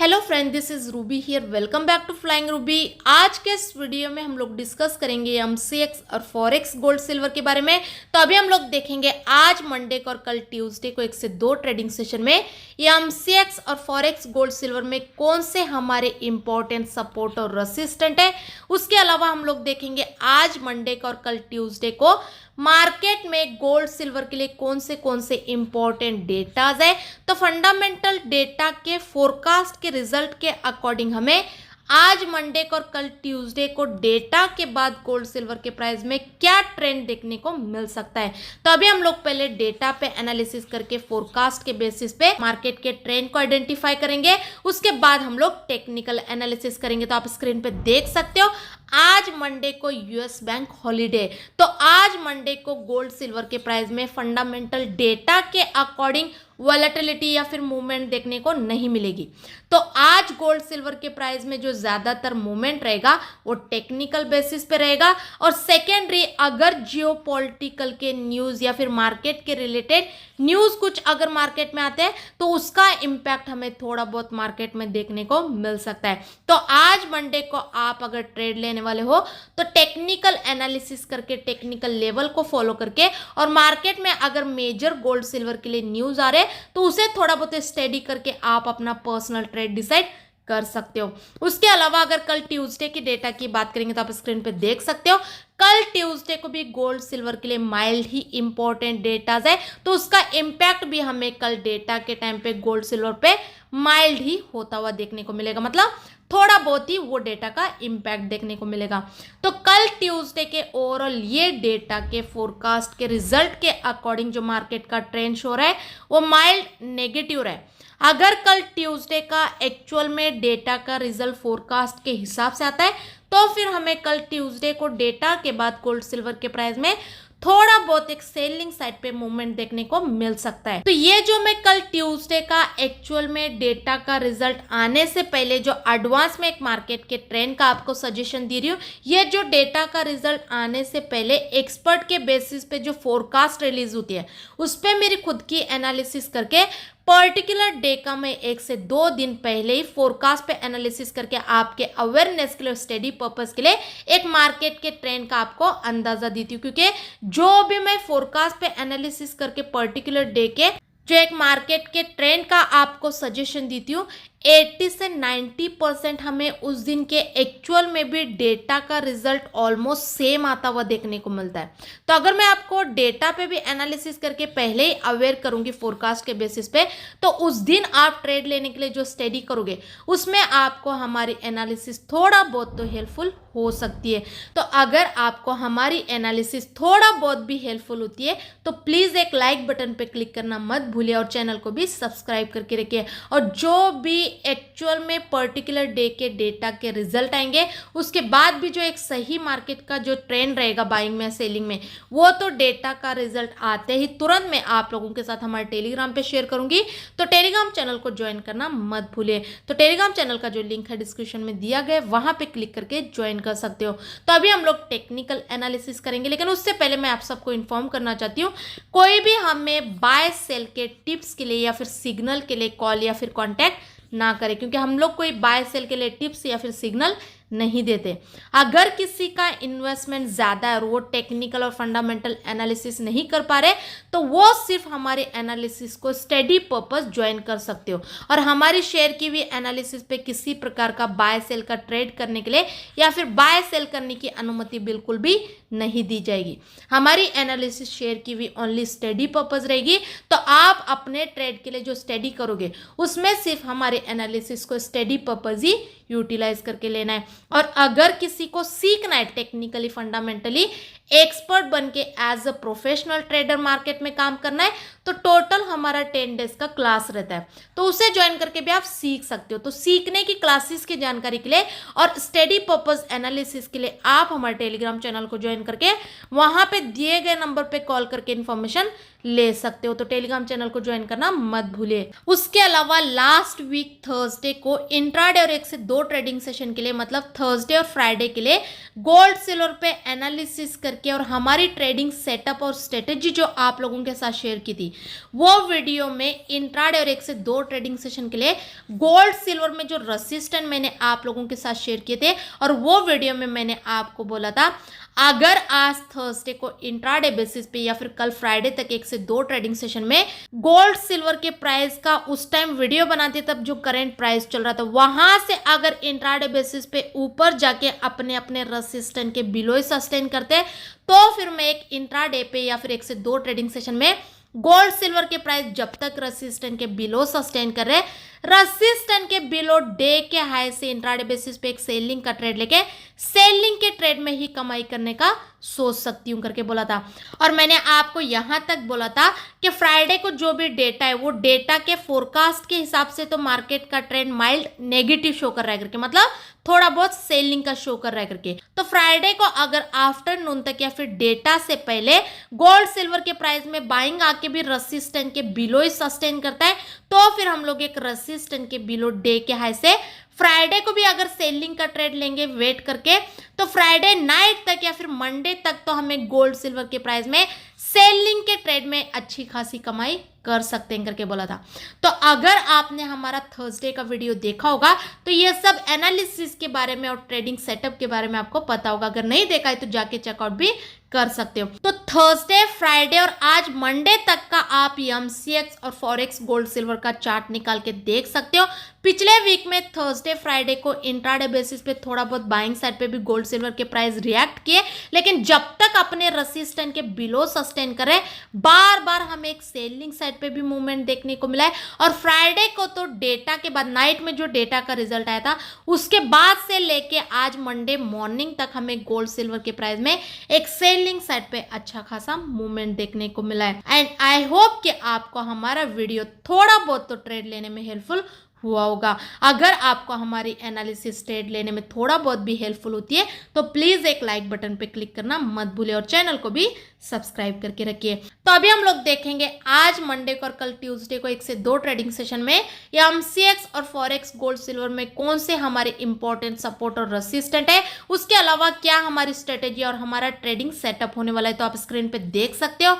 Hello friend, this is Ruby here. Welcome back to flying Ruby. आज के इस video में हम लोग डिस्कस करेंगे एमसीएक्स और फॉरेक्स गोल्ड सिल्वर के बारे में। तो अभी हम लोग देखेंगे आज मंडे को और कल ट्यूसडे को 1 से 2 ट्रेडिंग सेशन में एमसीएक्स और फॉरेक्स गोल्ड सिल्वर में कौन से हमारे इंपॉर्टेंट सपोर्ट और रेसिस्टेंट है। उसके अलावा हम लोग देखेंगे आज मंडे को और कल ट्यूसडे को मार्केट में गोल्ड सिल्वर के लिए कौन से इंपॉर्टेंट डेटाज है। तो फंडामेंटल डेटा के फोरकास्ट के रिजल्ट के अकॉर्डिंग हमें आज मंडे को और कल ट्यूसडे को डेटा के बाद गोल्ड सिल्वर के प्राइस में क्या ट्रेंड देखने को मिल सकता है। तो अभी हम लोग पहले डेटा पे एनालिसिस करके फोरकास्ट के बेसिस पे मार्केट के ट्रेंड को आइडेंटिफाई करेंगे। उसके बाद हम लोग टेक्निकल एनालिसिस करेंगे। तो आप स्क्रीन पे देख सकते हो आज मंडे को यूएस बैंक हॉलीडे। तो आज मंडे को गोल्ड सिल्वर के प्राइस में फंडामेंटल डेटा के अकॉर्डिंग वॉलेटिलिटी या फिर मूवमेंट देखने को नहीं मिलेगी। तो आज गोल्ड सिल्वर के प्राइस में जो ज्यादातर मूवमेंट रहेगा वो टेक्निकल बेसिस पे रहेगा। और सेकेंडरी अगर जियोपॉलिटिकल के न्यूज या फिर मार्केट के रिलेटेड न्यूज कुछ अगर मार्केट में आते हैं तो उसका इंपैक्ट हमें थोड़ा बहुत मार्केट में देखने को मिल सकता है। तो आज मंडे को आप अगर ट्रेड लेने वाले हो तो टेक्निकल एनालिसिस करके टेक्निकल लेवल को फॉलो करके और मार्केट में अगर मेजर गोल्ड सिल्वर के लिए न्यूज आ रहे तो उसे थोड़ा बहुत स्टडी करके आप अपना पर्सनल ट्रेड डिसाइड कर सकते हो। उसके अलावा अगर कल ट्यूसडे की डेटा की बात करेंगे तो आप स्क्रीन पे देख सकते हो कल ट्यूसडे को भी गोल्ड सिल्वर के लिए माइल्ड ही इंपॉर्टेंट डेटाज है। तो उसका इंपैक्ट भी हमें कल डेटा के टाइम पे गोल्ड सिल्वर पे माइल्ड ही होता हुआ देखने को मिलेगा, मतलब थोड़ा बहुत ही वो डेटा का इंपैक्ट देखने को मिलेगा। तो कल ट्यूसडे के ओवरऑल ये डेटा के फोरकास्ट के रिजल्ट के अकॉर्डिंग जो मार्केट का ट्रेंड शो रहा है वो माइल्ड नेगेटिव रहा है। अगर कल ट्यूसडे का एक्चुअल में डेटा का रिजल्ट फोरकास्ट के हिसाब से आता है तो फिर हमें कल ट्यूसडे को डेटा के बाद गोल्ड सिल्वर के प्राइस में थोड़ा बहुत एक सेलिंग साइड पे मूवमेंट देखने को मिल सकता है। तो ये जो मैं कल ट्यूसडे का एक्चुअल में डेटा का रिजल्ट आने से पहले जो एडवांस में एक मार्केट के ट्रेंड का आपको सजेशन दे रही हूँ, ये जो डेटा का रिजल्ट आने से पहले एक्सपर्ट के बेसिस पे जो फोरकास्ट रिलीज होती है उस पर मेरी खुद की एनालिसिस करके पर्टिकुलर डे का मैं 1 से 2 दिन पहले ही फोरकास्ट पे एनालिसिस करके आपके अवेयरनेस के लिए स्टडी पर्पस के लिए एक मार्केट के ट्रेंड का आपको अंदाजा देती हूँ। क्योंकि जो भी मैं फोरकास्ट पे एनालिसिस करके पर्टिकुलर डे के जो एक मार्केट के ट्रेंड का आपको सजेशन देती हूँ 80 से 90% हमें उस दिन के एक्चुअल में भी डेटा का रिजल्ट ऑलमोस्ट सेम आता हुआ देखने को मिलता है। तो अगर मैं आपको डेटा पे भी एनालिसिस करके पहले ही अवेयर करूंगी फोरकास्ट के बेसिस पे तो उस दिन आप ट्रेड लेने के लिए जो स्टडी करोगे उसमें आपको हमारी एनालिसिस थोड़ा बहुत तो हेल्पफुल हो सकती है। तो अगर आपको हमारी एनालिसिस थोड़ा बहुत भी हेल्पफुल होती है तो प्लीज़ एक लाइक बटन पे क्लिक करना मत भूलिए और चैनल को भी सब्सक्राइब करके रखिए। और जो भी एक्चुअल में पर्टिकुलर डे के डेटा के रिजल्ट आएंगे उसके बाद भी जो एक सही मार्केट का जो ट्रेंड रहेगा बाइंग में सेलिंग में वो तो डेटा का रिजल्ट आते ही तुरंत मैं आप लोगों के साथ हमारे टेलीग्राम पे शेयर करूंगी। तो टेलीग्राम चैनल को ज्वाइन करना मत भूलिए। तो टेलीग्राम चैनल का जो लिंक है डिस्क्रिप्शन में दिया गया है वहां पे क्लिक करके ज्वाइन कर सकते हो। तो अभी हम लोग टेक्निकल एनालिसिस करेंगे, लेकिन उससे पहले मैं आप सबको इन्फॉर्म करना चाहती हूँ कोई भी हमें बाय सेल के टिप्स के लिए या फिर सिग्नल के लिए कॉल या फिर कॉन्टैक्ट ना करें, क्योंकि हम लोग कोई बाय सेल के लिए टिप्स या फिर सिग्नल नहीं देते। अगर किसी का इन्वेस्टमेंट ज़्यादा है और वो टेक्निकल और फंडामेंटल एनालिसिस नहीं कर पा रहे तो वो सिर्फ हमारे एनालिसिस को स्टडी पर्पस ज्वाइन कर सकते हो। और हमारी शेयर की हुई एनालिसिस पे किसी प्रकार का बाय सेल का ट्रेड करने के लिए या फिर बाय सेल करने की अनुमति बिल्कुल भी नहीं दी जाएगी। हमारी एनालिसिस शेयर की हुई ओनली स्टडी पर्पस रहेगी। तो आप अपने ट्रेड के लिए जो स्टडी करोगे उसमें सिर्फ हमारे एनालिसिस को स्टडी पर्पस ही यूटिलाइज करके लेना है। और अगर किसी को सीखना है टेक्निकली फंडामेंटली एक्सपर्ट बन के as a professional trader market में काम करना है तो टोटल हमारा 10 डेज का क्लास रहता है, तो उसे ज्वाइन करके भी आप सीख सकते हो। तो सीखने की क्लासेस की जानकारी के लिए और स्टडी पर्पस एनालिसिस के लिए आप हमारे टेलीग्राम चैनल को ज्वाइन करके वहां पे दिए गए नंबर पे कॉल करके इन्फॉर्मेशन ले सकते हो। तो टेलीग्राम चैनल को ज्वाइन करना मत भूलिए। उसके अलावा लास्ट वीक थर्सडे को इंट्राडे और 1 से 2 ट्रेडिंग सेशन के लिए, मतलब थर्सडे और फ्राइडे के लिए गोल्ड सिल्वर पे एनालिसिस करके और हमारी ट्रेडिंग सेटअप और स्ट्रेटेजी जो आप लोगों के साथ शेयर की थी वो वीडियो में इंट्राडे और 1 से 2 ट्रेडिंग सेशन के लिए गोल्ड सिल्वर में जो रेसिस्टेंट मैंने आप लोगों के साथ शेयर किए थे, और वो वीडियो में मैंने आपको बोला था अगर आज थर्सडे को इंट्राडे बेसिस पे या फिर कल फ्राइडे तक 1 से 2 ट्रेडिंग सेशन में गोल्ड सिल्वर के प्राइस का उस टाइम वीडियो बनाते तब जो करंट प्राइस चल रहा था वहां से अगर इंट्राडे बेसिस पे ऊपर जाके अपने अपने रेसिस्टेंट के बिलो सस्टेन करते तो फिर मैं एक इंट्राडे पे या फिर 1 से 2 ट्रेडिंग सेशन में गोल्ड सिल्वर के प्राइस जब तक रेसिस्टेंट के बिलो सस्टेन कर रहे, रेसिस्टेंट के बिलो डे के हाई से इंट्राडे बेसिस पे एक सेलिंग का ट्रेड लेके सेलिंग के ट्रेड में ही कमाई करने का सोच सकती हूं करके बोला था। और मैंने आपको यहां तक बोला था कि फ्राइडे को जो भी डेटा है वो डेटा के फोरकास्ट के हिसाब से तो मार्केट का ट्रेंड माइल्ड नेगेटिव शो कर रहा है करके, मतलब थोड़ा बहुत सेलिंग का शो कर रहा है करके। तो फ्राइडे को अगर आफ्टरनून तक या फिर डेटा से पहले गोल्ड सिल्वर के प्राइस में बाइंग आके भी रेसिस्टेंट के बिलो ही सस्टेन करता है तो फिर हम लोग एक रेसिस्टेंट के बिलो डे के हाई से फ्राइडे को भी अगर सेलिंग का ट्रेड लेंगे वेट करके तो फ्राइडे नाइट तक या फिर मंडे तक तो हमें गोल्ड सिल्वर के प्राइस में सेलिंग के ट्रेड में अच्छी खासी कमाई कर सकते हैं करके बोला था। तो अगर आपने हमारा थर्सडे का वीडियो देखा होगा तो ये सब एनालिसिस के बारे में और ट्रेडिंग सेटअप के बारे में आपको पता होगा। अगर नहीं देखा है तो जाके चेकआउट भी कर सकते हो। तो थर्सडे, फ्राइडे और आज मंडे तक का आप एमसीएक्स और फॉरेक्स गोल्ड सिल्वर का चार्ट निकाल के देख सकते हो। पिछले वीक में थर्सडे फ्राइडे को इंट्राडे बेसिस पे थोड़ा बहुत बाइंग साइड पे भी गोल्ड सिल्वर के प्राइस रिएक्ट किए, लेकिन जब तक अपने रेसिस्टेंट के बिलो सस्टेन करे बार बार हमें एक सेलिंग साइड पे भी मूवमेंट देखने को मिला है। और फ्राइडे को तो डेटा के बाद नाइट में जो डेटा का रिजल्ट आया था उसके बाद से लेके आज मंडे मॉर्निंग तक हमें गोल्ड सिल्वर के प्राइस में एक सेलिंग साइड पे अच्छा खासा मूवमेंट देखने को मिला है। एंड आई होप कि आपको हमारा वीडियो थोड़ा बहुत तो ट्रेड लेने में हेल्पफुल हुआ होगा। अगर आपको हमारी एनालिसिस ट्रेड लेने में थोड़ा बहुत भी हेल्पफुल होती है तो प्लीज एक लाइक बटन पे क्लिक करना मत भूलिए और चैनल को भी सब्सक्राइब करके रखिए। तो अभी हम लोग देखेंगे आज मंडे को और कल ट्यूसडे को 1 से 2 ट्रेडिंग सेशन में एमसीएक्स और फॉरेक्स गोल्ड सिल्वर में कौन से हमारे इंपॉर्टेंट सपोर्ट और रेसिस्टेंट है, उसके अलावा क्या हमारी स्ट्रेटेजी और हमारा ट्रेडिंग सेटअप होने वाला है। तो आप स्क्रीन पे देख सकते हो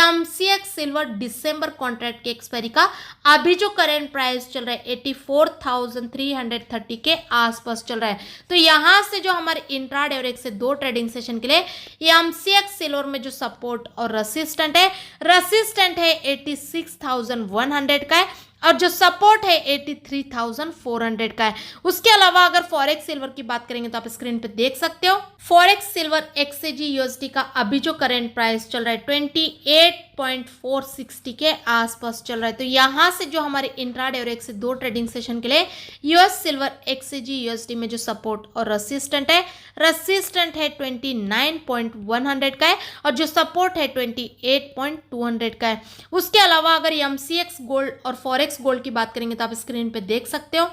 एमसीएक्स सिल्वर दिसंबर कॉन्ट्रैक्ट के एक्सपायरी का अभी जो करेंट प्राइस चल रहा है 84,330 के आसपास चल रहा है। तो यहां से जो हमारे इंट्राडे और 1 से 2 ट्रेडिंग सेशन के लिए एमसीएक्स सिल्वर में जो सपोर्ट और रेसिस्टेंट है 86,100 का है और जो सपोर्ट है 83,400 का है। उसके अलावा अगर फॉरेक्स सिल्वर की बात करेंगे तो आप स्क्रीन पे देख सकते हो फॉरेक्स सिल्वर एक्सएजी यूएसडी का अभी जो करंट प्राइस चल रहा है 28.460 के आसपास चल रहा है। तो यहां से जो हमारे इंट्राडे और 1 से 2 ट्रेडिंग सेशन के लिए यूएस सिल्वर एक्सएजी यूएसडी में जो सपोर्ट और रेसिस्टेंट है 29.100 का है और जो सपोर्ट है 28.200 का है। उसके अलावा अगर एमसीएक्स गोल्ड और फॉरेक्स गोल्ड की बात करेंगे तो आप स्क्रीन पे देख सकते हो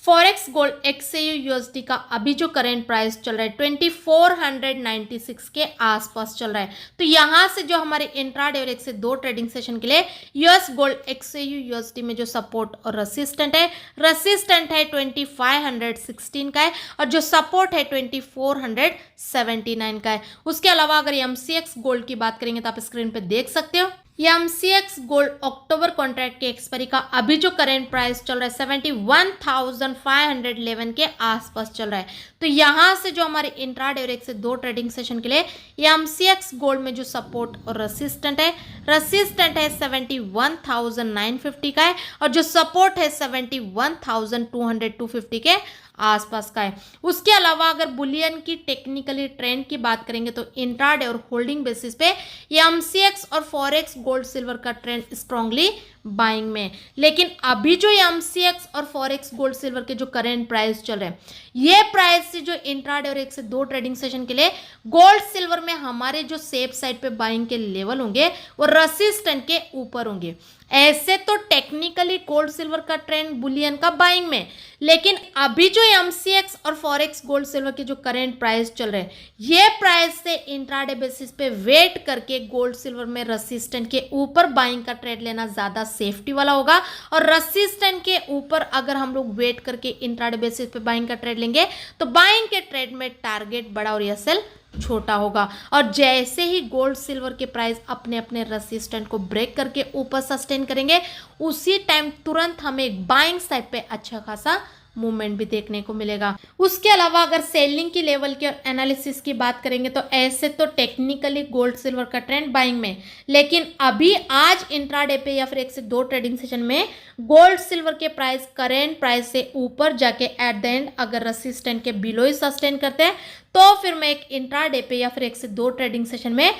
फॉरेक्स गोल्ड एक्सएयू यूएसडी का अभी जो करंट प्राइस चल रहा है 2496 के आसपास चल रहा है। तो यहां से जो हमारे इंट्राडे और 1 से 2 ट्रेडिंग सेशन के लिए यूएस गोल्ड एक्सएयू यूएसडी में जो सपोर्ट और रेसिस्टेंट है 2516 का है और जो सपोर्ट है 2479 का है। उसके अलावा अगर एमसीएक्स गोल्ड की बात करेंगे तो आप स्क्रीन पे देख सकते हो एमसीएक्स गोल्ड अक्टूबर कॉन्ट्रैक्ट के एक्सपायरी का अभी जो करंट प्राइस चल रहा है 71,511 के आसपास चल रहा है। तो यहां से जो हमारे इंट्राडे और 1 से 2 ट्रेडिंग सेशन के लिए एमसीएक्स गोल्ड में जो सपोर्ट और रेसिस्टेंट है 71,950 का है और जो सपोर्ट है 71,250 के आसपास का है। उसके अलावा अगर बुलियन की टेक्निकली ट्रेंड की बात करेंगे तो इंट्राडे और होल्डिंग बेसिस पे एमसीएक्स और फॉरेक्स गोल्ड सिल्वर का ट्रेंड स्ट्रांगली बाइंग में, लेकिन अभी जो एमसीएक्स और फॉरेक्स गोल्ड सिल्वर के जो करंट प्राइस चल रहे हैं ये प्राइस से जो इंट्राडे और 1 से 2 ट्रेडिंग सेशन के लिए गोल्ड सिल्वर में हमारे जो सेफ साइड पे बाइंग के लेवल होंगे वो रेसिस्टेंट के ऊपर होंगे। ऐसे तो टेक्निकली गोल्ड सिल्वर का ट्रेंड बुलियन का बाइंग में, लेकिन अभी जो एमसीएक्स और फॉरेक्स गोल्ड सिल्वर के जो करंट प्राइस चल रहे हैं ये प्राइस से इंट्राडे बेसिस पे वेट करके गोल्ड सिल्वर में रेसिस्टेंट के ऊपर बाइंग का ट्रेड लेना ज्यादा सेफ्टी वाला होगा। और रेसिस्टेंट के ऊपर अगर हम लोग वेट करके इंट्राडे बेसिस पे बाइंग का ट्रेड लेंगे तो बाइंग के ट्रेड में टारगेट बड़ा और एसएल छोटा होगा। और जैसे ही गोल्ड सिल्वर के प्राइस अपने अपने रेसिस्टेंट को ब्रेक करके ऊपर सस्टेन करेंगे, उसी टाइम तुरंत हमें एक बाइंग साइड पे अच्छा खासा मूवमेंट भी देखने को मिलेगा। उसके अलावा अगर सेलिंग की लेवल की और एनालिसिस की बात करेंगे तो ऐसे तो टेक्निकली गोल्ड सिल्वर का ट्रेंड बाइंग में, लेकिन अभी आज इंट्राडे पे या फिर 1 से 2 ट्रेडिंग सेशन में गोल्ड सिल्वर के प्राइस करेंट प्राइस से ऊपर जाके एट द एंड अगर रेसिस्टेंट के बिलो ही सस्टेन करते हैं तो फिर मैं एक इंट्राडे पे या फिर 1 से 2 ट्रेडिंग सेशन में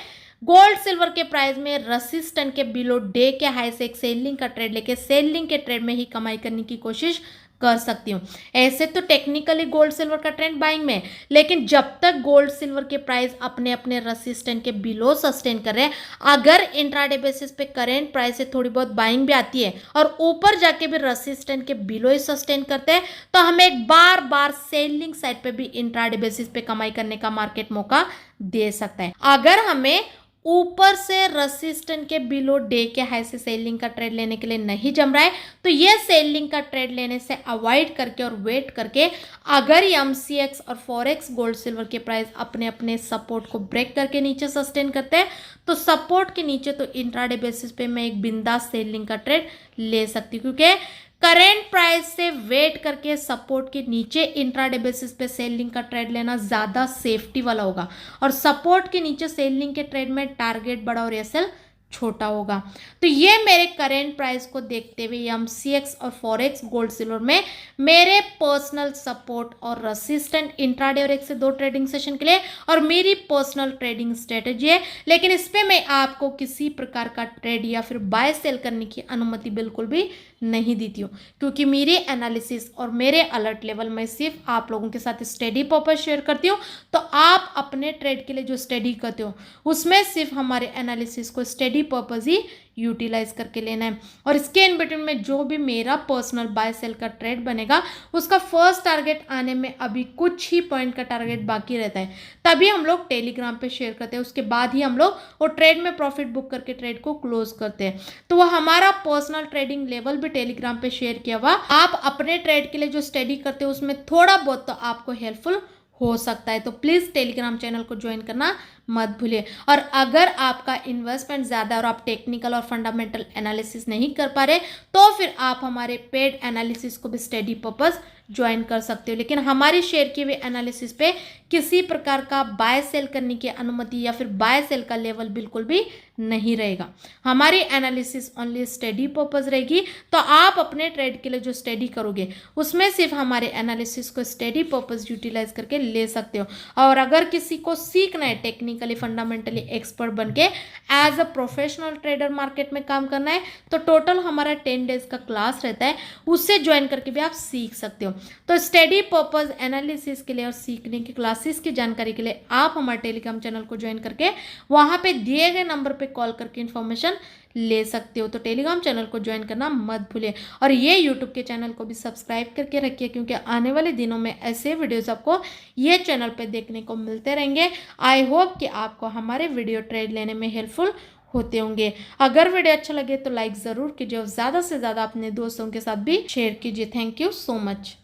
गोल्ड सिल्वर के प्राइस में रेसिस्टेंट के बिलो डे के हाई से एक सेलिंग का ट्रेड लेके सेलिंग के ट्रेड में ही कमाई करने की कोशिश कर सकती हूँ। ऐसे तो टेक्निकली गोल्ड सिल्वर का ट्रेंड बाइंग में, लेकिन जब तक गोल्ड सिल्वर के प्राइस अपने अपने रेसिस्टेंट के बिलो सस्टेन कर रहे हैं, अगर इंट्राडे बेसिस पे करेंट प्राइस से थोड़ी बहुत बाइंग भी आती है और ऊपर जाके भी रेसिस्टेंट के बिलो ही सस्टेन करते हैं, तो हमें एक बार बार सेलिंग साइड पे भी इंट्राडे बेसिस पे कमाई करने का मार्केट मौका दे सकता है। अगर हमें ऊपर से रेसिस्टेंट के बिलो डे के हाई से सेलिंग का ट्रेड लेने के लिए नहीं जम रहा है, तो ये सेलिंग का ट्रेड लेने से अवॉइड करके और वेट करके अगर ये MCX और फॉरेक्स गोल्ड सिल्वर के प्राइस अपने अपने सपोर्ट को ब्रेक करके नीचे सस्टेन करते हैं, तो सपोर्ट के नीचे तो इंट्राडे बेसिस पे मैं एक बिंदास सेलिंग का ट्रेड ले सकती हूँ, क्योंकि करेंट प्राइस से वेट करके सपोर्ट के नीचे इंट्राडे बेसिस पे सेलिंग का ट्रेड लेना ज़्यादा सेफ्टी वाला होगा। और सपोर्ट के नीचे सेलिंग के ट्रेड में टारगेट बड़ा और एसएल छोटा होगा। तो ये मेरे करेंट प्राइस को देखते हुए MCX और फॉरेक्स गोल्ड सिल्वर में मेरे पर्सनल सपोर्ट और रेसिस्टेंट इंट्राडे और 1 से 2 ट्रेडिंग सेशन के लिए और मेरी पर्सनल ट्रेडिंग स्ट्रेटेजी है। लेकिन इस पे मैं आपको किसी प्रकार का ट्रेड या फिर बाय सेल करने की अनुमति बिल्कुल भी नहीं देती हूँ, क्योंकि मेरी एनालिसिस और मेरे अलर्ट लेवल में सिर्फ आप लोगों के साथ स्टडी पर्पज शेयर करती हूँ। तो आप अपने ट्रेड के लिए जो स्टडी करते हो उसमें सिर्फ हमारे एनालिसिस को स्टडी पर्पज ही यूटिलाइज करके लेना है। और इसके इन बिटवीन में जो भी मेरा पर्सनल बाय सेल का ट्रेड बनेगा उसका फर्स्ट टारगेट आने में अभी कुछ ही पॉइंट का टारगेट बाकी रहता है, तभी हम लोग टेलीग्राम पे शेयर करते हैं। उसके बाद ही हम लोग वो ट्रेड में प्रॉफिट बुक करके ट्रेड को क्लोज करते हैं। तो वो हमारा पर्सनल ट्रेडिंग लेवल भी टेलीग्राम पे शेयर किया हुआ। आप अपने ट्रेड के लिए जो स्टडी करते हो उसमें थोड़ा बहुत तो आपको हेल्पफुल हो सकता है, तो प्लीज़ टेलीग्राम चैनल को ज्वाइन करना मत भूलिए। और अगर आपका इन्वेस्टमेंट ज़्यादा और आप टेक्निकल और फंडामेंटल एनालिसिस नहीं कर पा रहे, तो फिर आप हमारे पेड एनालिसिस को भी स्टडी पर्पस ज्वाइन कर सकते हो। लेकिन हमारी शेयर किए हुए एनालिसिस पे किसी प्रकार का बाय सेल करने की अनुमति या फिर बाय सेल का लेवल बिल्कुल भी नहीं रहेगा। हमारी एनालिसिस ओनली स्टडी पर्पस रहेगी। तो आप अपने ट्रेड के लिए जो स्टडी करोगे उसमें सिर्फ हमारे एनालिसिस को स्टडी पर्पस यूटिलाइज करके ले सकते हो। और अगर किसी को सीखना है टेक्निकली फंडामेंटली एक्सपर्ट बनके as a professional trader market में काम करना है, तो टोटल हमारा 10 डेज का क्लास रहता है, उससे ज्वाइन करके भी आप सीख सकते हो। तो स्टडी पर्पस एनालिसिस के लिए और सीखने की क्लासेस की जानकारी के लिए आप हमारे टेलीग्राम चैनल को ज्वाइन करके वहां पे दिए गए नंबर पे कॉल करके इन्फॉर्मेशन ले सकते हो। तो टेलीग्राम चैनल को ज्वाइन करना मत भूलिए और ये यूट्यूब के चैनल को भी सब्सक्राइब करके रखिए, क्योंकि आने वाले दिनों में ऐसे वीडियोस आपको ये चैनल पे देखने को मिलते रहेंगे। आई होप कि आपको हमारे वीडियो ट्रेड लेने में हेल्पफुल होते होंगे। अगर वीडियो अच्छा लगे तो लाइक ज़रूर कीजिए और ज़्यादा से ज़्यादा अपने दोस्तों के साथ भी शेयर कीजिए। Thank you so much.